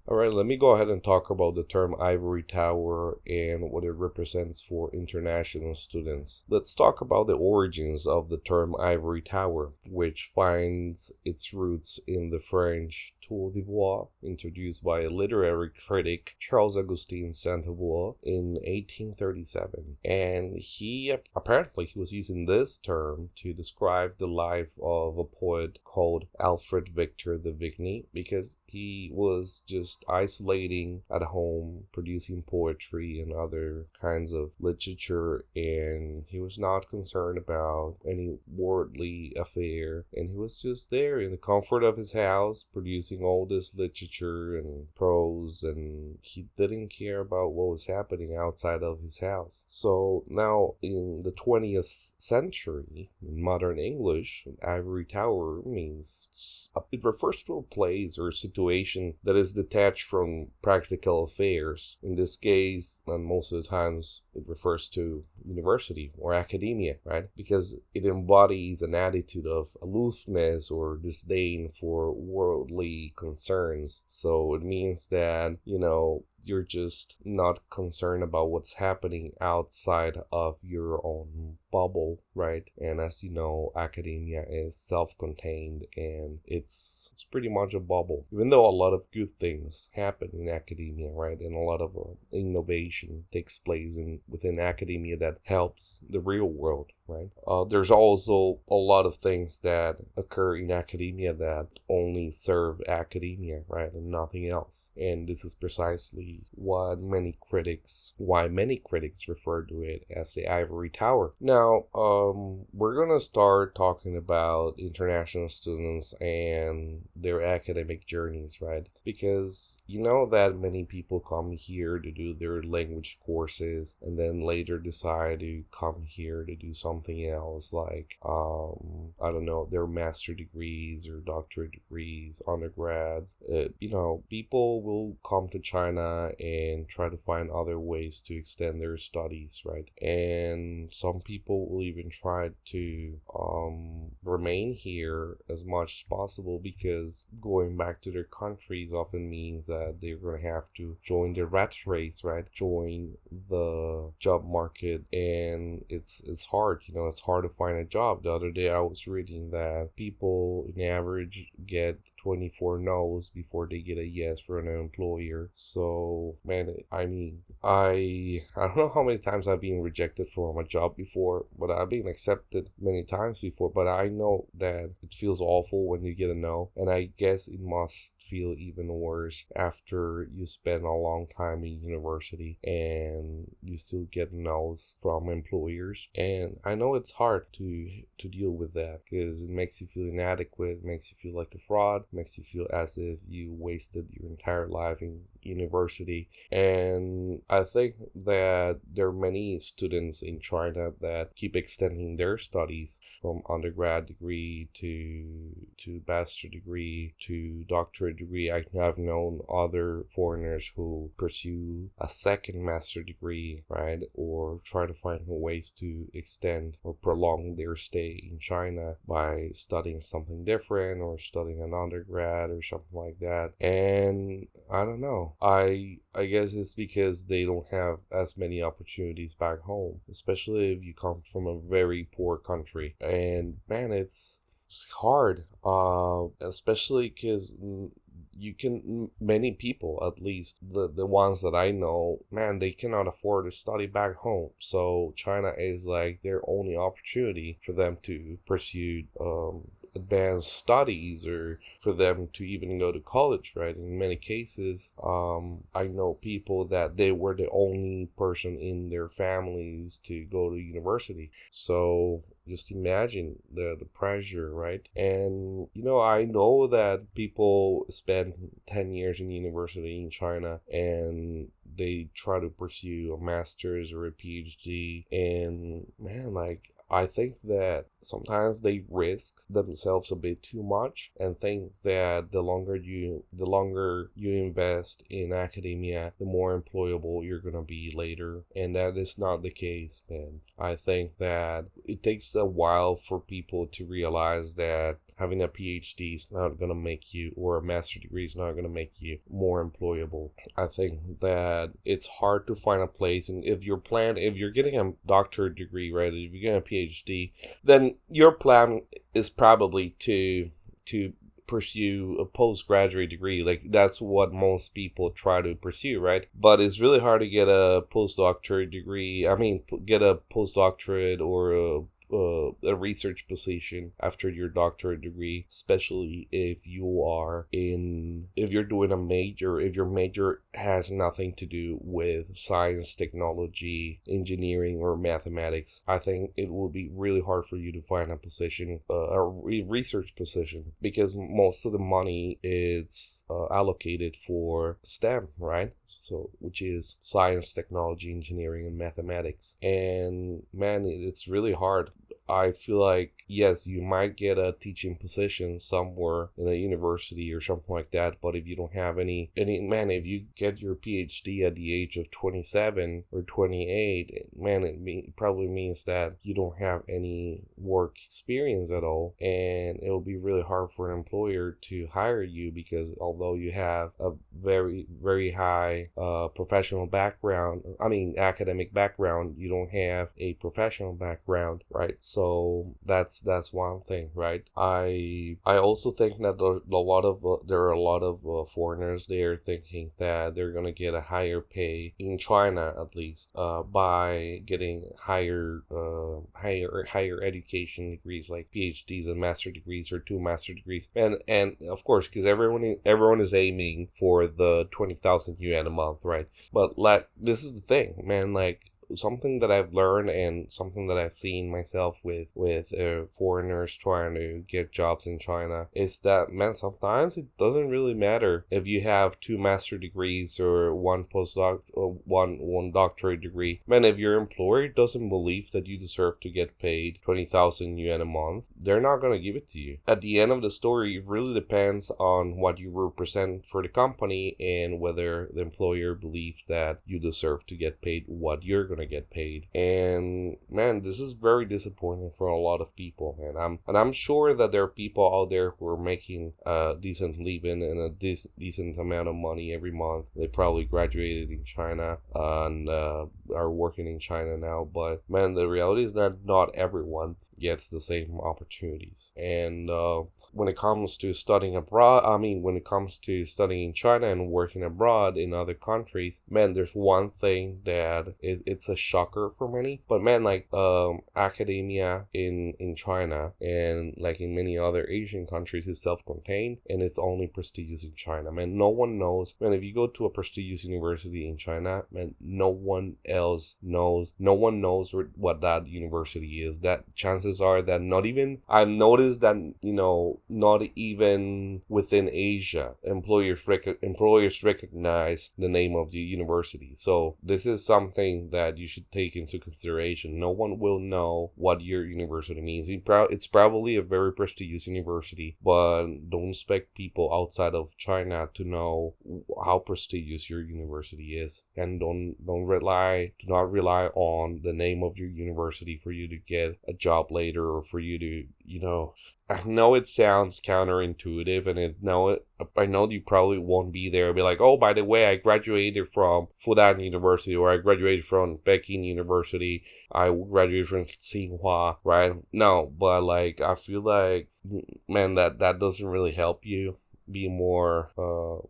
All right, let me go ahead and talk about the term ivory tower and what it represents for international students. Let's talk about the origins of the term ivory tower, which finds its roots in the French tour d'ivoire, introduced by a literary critic, Charles Augustin Sainte-Beuve, in 1837. And he was using this term to describe the life of a poet called Alfred Victor de Vigny, because he was just isolating at home, producing poetry and other kinds of literature, and he was not concerned about any worldly affair, and he was just there in the comfort of his house, producing all this literature and prose, and he didn't care about what was happening outside of his house. So now in the 20th century, in modern English, ivory tower means it refers to a place or situation that is detached from practical affairs. In this case, and most of the times, it refers to university or academia, right? Because it embodies an attitude of aloofness or disdain for worldly concerns. So it means that, you're just not concerned about what's happening outside of your own bubble, right? And as you know, academia is self-contained and it's pretty much a bubble. Even though a lot of good things happen in academia, right? And a lot of innovation takes place within academia that helps the real world, right? There's also a lot of things that occur in academia that only serve academia, right? And nothing else. And this is precisely why many critics refer to it as the ivory tower. Now, we're gonna start talking about international students and their academic journeys, right? Because you know that many people come here to do their language courses and then later decide to come here to do something else, like I don't know, their master degrees or doctorate degrees, undergrads. People will come to China and try to find other ways to extend their studies, right? And some people will even try to remain here as much as possible, because going back to their countries often means that they're going to have to join the rat race, right? Join the job market, and it's hard. It's hard to find a job. The other day I was reading that people in average get 24 no's before they get a yes for an employer. So, man, I don't know how many times I've been rejected from a job before, but I've been accepted many times before. But I know that it feels awful when you get a no, and I guess it must feel even worse after you spend a long time in university and you still get no's from employers. And I know it's hard to deal with that, because it makes you feel inadequate, it makes you feel like a fraud, it makes you feel as if you wasted your entire life in university. And I think that there are many students in China that keep extending their studies from undergrad degree to bachelor degree to doctorate degree. I've known other foreigners who pursue a second master degree, right? Or try to find ways to extend or prolong their stay in China by studying something different or studying an undergrad or something like that. And I don't know. I guess it's because they don't have as many opportunities back home, especially if you come from a very poor country. And man, it's hard, especially because many people, at least the ones that I know, man, they cannot afford to study back home. So China is like their only opportunity for them to pursue advanced studies, or for them to even go to college, right? In many cases, I know people that they were the only person in their families to go to university. So just imagine the pressure, right? And I know that people spend 10 years in university in China and they try to pursue a master's or a PhD, and man, like, I think that sometimes they risk themselves a bit too much and think that the longer you invest in academia, the more employable you're going to be later. And that is not the case, man. I think that it takes a while for people to realize that having a PhD is not going to make you, or a master's degree is not going to make you more employable. I think that it's hard to find a place, and if you're getting a doctorate degree, right, if you're getting a PhD, then your plan is probably to pursue a postgraduate degree. Like, that's what most people try to pursue, right? But it's really hard to get a postdoctorate degree. Get a postdoctorate or a research position after your doctorate degree, especially if you're doing if your major has nothing to do with science, technology, engineering, or mathematics. I think it will be really hard for you to find a position, a research position, because most of the money is allocated for STEM, right? So, which is science, technology, engineering, and mathematics. And man, it's really hard. I feel like, yes, you might get a teaching position somewhere in a university or something like that, but if you don't have if you get your PhD at the age of 27 or 28, man, it probably means that you don't have any work experience at all, and it will be really hard for an employer to hire you, because although you have a very, very high professional background, academic background, you don't have a professional background, right? So that's one thing, right? I also think that there are a lot of foreigners there thinking that they're gonna get a higher pay in China, at least, by getting higher education degrees, like PhDs and master degrees, or 2 master degrees, and of course, because everyone is aiming for the 20,000 yuan a month, right? But like, this is the thing, man. Like, something that I've learned and something that I've seen myself with foreigners trying to get jobs in China is that, man, sometimes it doesn't really matter if you have 2 master degrees or one postdoc or one doctorate degree. Man, if your employer doesn't believe that you deserve to get paid 20,000 yuan a month, they're not going to give it to you. At the end of the story, it really depends on what you represent for the company and whether the employer believes that you deserve to get paid what you're going to get paid. And man, this is very disappointing for a lot of people, man. I'm sure that there are people out there who are making a decent living and a decent amount of money every month. They probably graduated in China and are working in China now. But man, the reality is that not everyone gets the same opportunities. And when it comes to studying abroad, when it comes to studying in China and working abroad in other countries, man, there's one thing that it's a shocker for many. But man, like, academia in China and like in many other Asian countries is self-contained, and it's only prestigious in China. Man, no one knows. Man, if you go to a prestigious university in China, man, no one knows what that university is. That chances are that I've noticed that, not even within Asia, employers recognize the name of the university. So this is something that you should take into consideration. No one will know what your university means. It's probably a very prestigious university, but don't expect people outside of China to know how prestigious your university is, and do not rely on the name of your university for you to get a job later, or for you to, I know it sounds counterintuitive, and I know you probably won't be there and be like, oh, by the way, I graduated from Fudan University, or I graduated from Peking University, I graduated from Tsinghua, right? No, but like, I feel like, man, that doesn't really help you be more,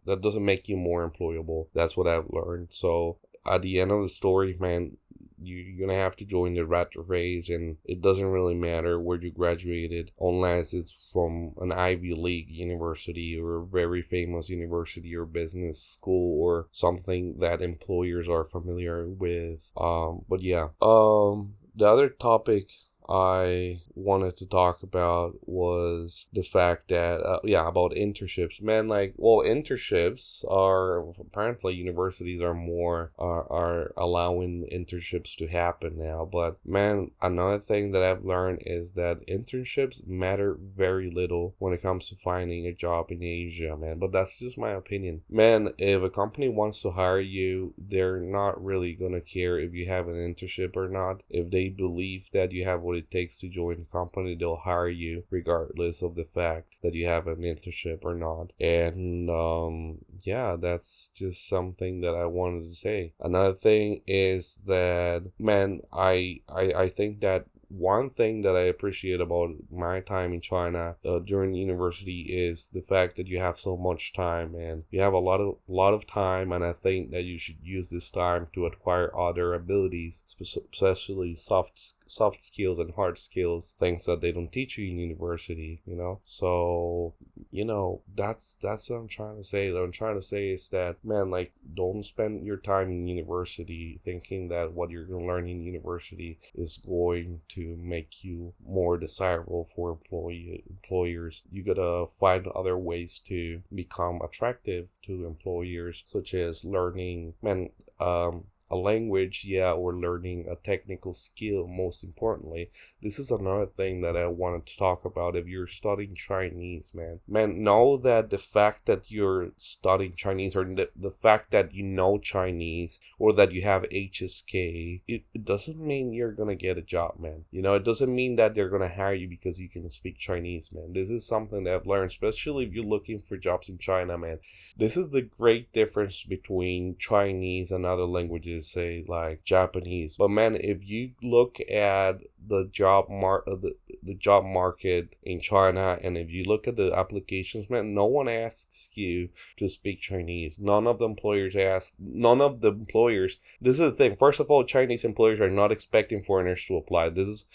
that doesn't make you more employable. That's what I've learned. So at the end of the story, man, you're gonna have to join the rat race, and it doesn't really matter where you graduated, unless it's from an Ivy League university or a very famous university or business school or something that employers are familiar with. But yeah, the other topic I wanted to talk about was the fact that, about internships. Man, like, well, internships are, apparently universities are allowing internships to happen now. But man, another thing that I've learned is that internships matter very little when it comes to finding a job in Asia, man. But that's just my opinion. Man, if a company wants to hire you, they're not really gonna care if you have an internship or not. If they believe that you have what it takes to join the company, they'll hire you regardless of the fact that you have an internship or not. And yeah, that's just something that I wanted to say. Another thing is that, man, I think that one thing that I appreciate about my time in China during university is the fact that you have so much time, and you have a lot of time, and I think that you should use this time to acquire other abilities, especially soft skills and hard skills, things that they don't teach you in university, you know. So, you know, that's what I'm trying to say. What I'm trying to say is that, man, like, don't spend your time in university thinking that what you're going to learn in university is going to make you more desirable for employers. You gotta find other ways to become attractive to employers, such as learning, a language, yeah, or learning a technical skill. Most importantly, this is another thing that I wanted to talk about. If you're studying Chinese, man, know that the fact that you're studying Chinese, or the fact that you know Chinese, or that you have HSK, it doesn't mean you're gonna get a job, man. You know, it doesn't mean that they're gonna hire you because you can speak Chinese, man. This is something that I've learned, especially if you're looking for jobs in China, man. This is the great difference between Chinese and other languages, say like Japanese. But man, if you look at the job market in China, and if you look at the applications, man, no one asks you to speak Chinese. None of the employers. This is the thing. First of all, Chinese employers are not expecting foreigners to apply. This is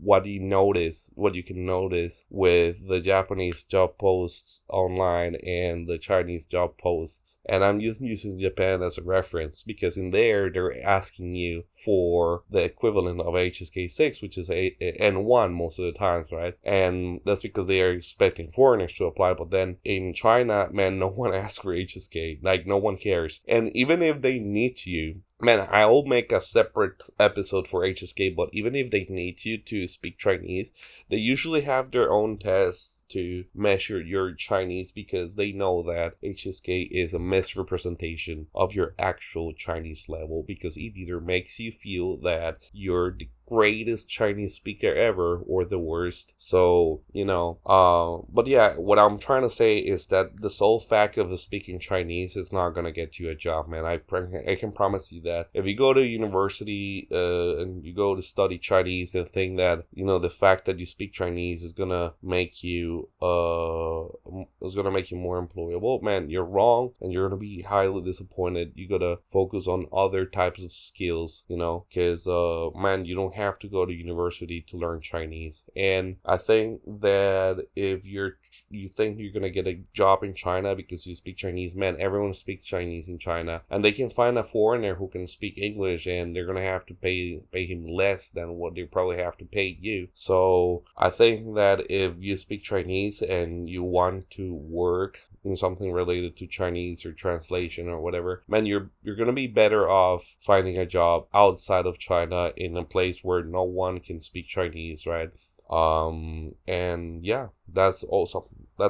what you can notice with the Japanese job posts online and the Chinese job posts. And I'm just using Japan as a reference because in there, they're asking you for the equivalent of HSK 6, which is a N1 most of the times, right? And that's because they are expecting foreigners to apply. But then in China, man, no one asks for HSK. Like, no one cares. And even if they need you, man, I'll make a separate episode for HSK, but even if they need you to speak Chinese, they usually have their own tests to measure your Chinese, because they know that HSK is a misrepresentation of your actual Chinese level, because it either makes you feel that you're the greatest Chinese speaker ever or the worst. So, you know, but yeah, what I'm trying to say is that the sole fact of speaking Chinese is not going to get you a job, man. I can promise you that. If you go to university and you go to study Chinese and think that, you know, the fact that you speak Chinese is going to make you more employable, man, you're wrong, and you're going to be highly disappointed. You got to focus on other types of skills, you know, because man, you don't have to go to university to learn Chinese. And I think that if you think you're gonna get a job in China because you speak Chinese, man, everyone speaks Chinese in China, and they can find a foreigner who can speak English, and they're gonna have to pay him less than what they probably have to pay you. So I think that if you speak Chinese and you want to work in something related to Chinese or translation or whatever, man, you're gonna be better off finding a job outside of China in a place where no one can speak Chinese, right? And yeah, that's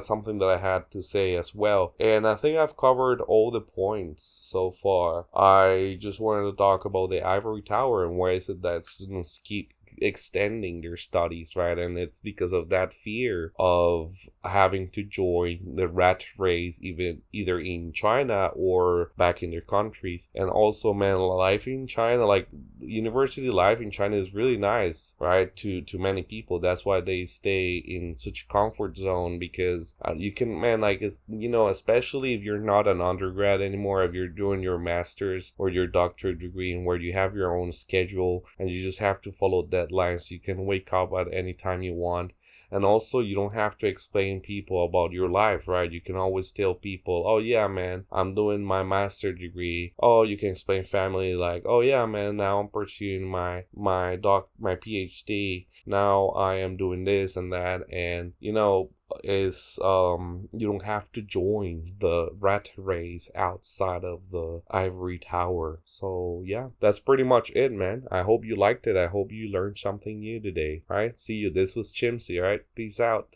something that I had to say as well. And I think I've covered all the points so far. I just wanted to talk about the Ivory Tower and why is it that students keep extending their studies, right? And it's because of that fear of having to join the rat race, either in China or back in their countries. And also, man, life in China, like university life in China, is really nice, right? To many people. That's why they stay in such comfort zone, because you can, man, like, it's, you know, especially if you're not an undergrad anymore, if you're doing your master's or your doctorate degree, and where you have your own schedule and you just have to follow deadlines, you can wake up at any time you want. And also, you don't have to explain people about your life, right? You can always tell people, oh yeah, man, I'm doing my master degree. Oh, you can explain family, like, oh yeah, man, now I'm pursuing my PhD. Now I am doing this and that. And, you know, is you don't have to join the rat race outside of the Ivory Tower. So yeah, that's pretty much it, man. I hope you liked it. I hope you learned something new today, right? See you. This was Chimsy, right? Peace out.